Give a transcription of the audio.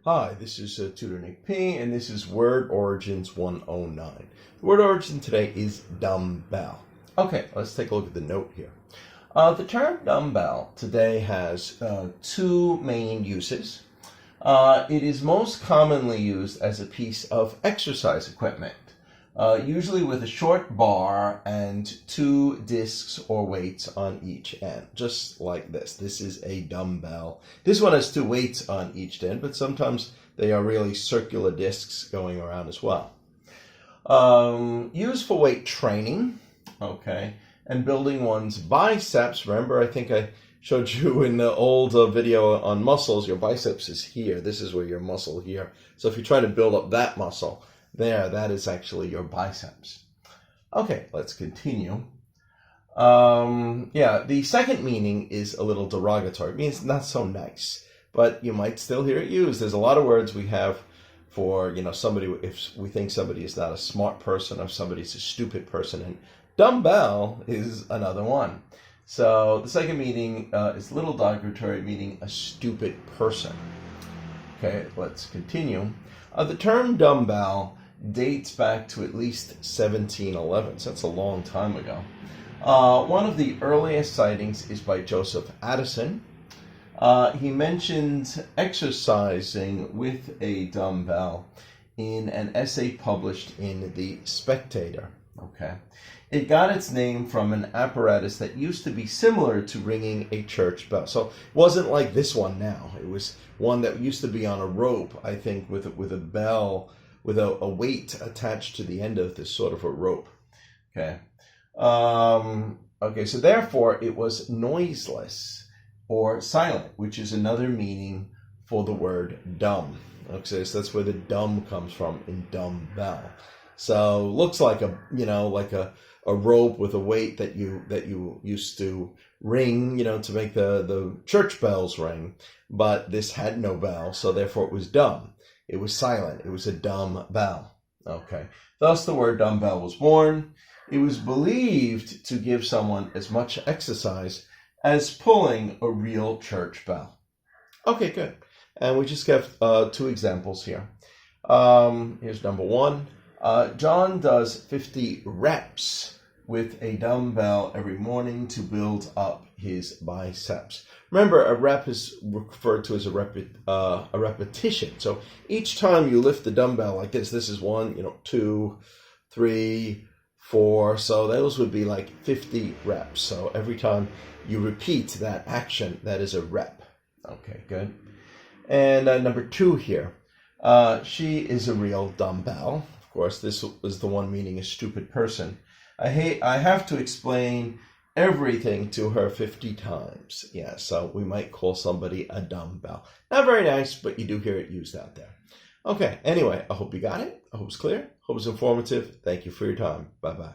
Hi, this is Tutor Nick P, and this is Word Origins 109. The word origin today is dumbbell. Okay, let's take a look at the note here. The term dumbbell today has two main uses. It is most commonly used as a piece of exercise equipment, usually with a short bar and two discs or weights on each end, just like this. This is a dumbbell. This one has two weights on each end, but sometimes they are really circular discs going around as well. Used for weight training, okay, and building one's biceps. Remember, I think I showed you in the old video on muscles, your biceps is here. This is where your muscle here. So if you try to build up that muscle, there, that is actually your biceps. Okay, let's continue. The second meaning is a little derogatory. It means not so nice, but you might still hear it used. There's a lot of words we have for, somebody, if we think somebody is not a smart person or somebody's a stupid person, and dumbbell is another one. So the second meaning is a little derogatory, meaning a stupid person. Okay, let's continue. The term dumbbell dates back to at least 1711, so that's a long time ago. One of the earliest sightings is by Joseph Addison. He mentioned exercising with a dumbbell in an essay published in The Spectator. Okay, it got its name from an apparatus that used to be similar to ringing a church bell. So it wasn't like this one now. It was one that used to be on a rope, I think, with a bell, with a weight attached to the end of this sort of a rope. Okay. So therefore it was noiseless or silent, which is another meaning for the word dumb. Okay, so that's where the dumb comes from in dumbbell. So looks like a rope with a weight that you used to ring, to make the church bells ring, but this had no bell, so therefore it was dumb. It was silent. It was a dumb bell. Okay. Thus the word dumbbell was born. It was believed to give someone as much exercise as pulling a real church bell. Okay, good. And we just have two examples here. Here's number one. John does 50 reps with a dumbbell every morning to build up his biceps. Remember, a rep is referred to as a repetition. So each time you lift the dumbbell like this is 1, 2, 3, 4. So those would be like 50 reps. So every time you repeat that action, that is a rep. Okay, good. And number 2 here. She is a real dumbbell. Of course, this was the one meaning a stupid person. I have to explain everything to her 50 times. Yeah, so we might call somebody a dumbbell. Not very nice, but you do hear it used out there. Okay, anyway, I hope you got it. I hope it's clear. Hope it's informative. Thank you for your time. Bye-bye.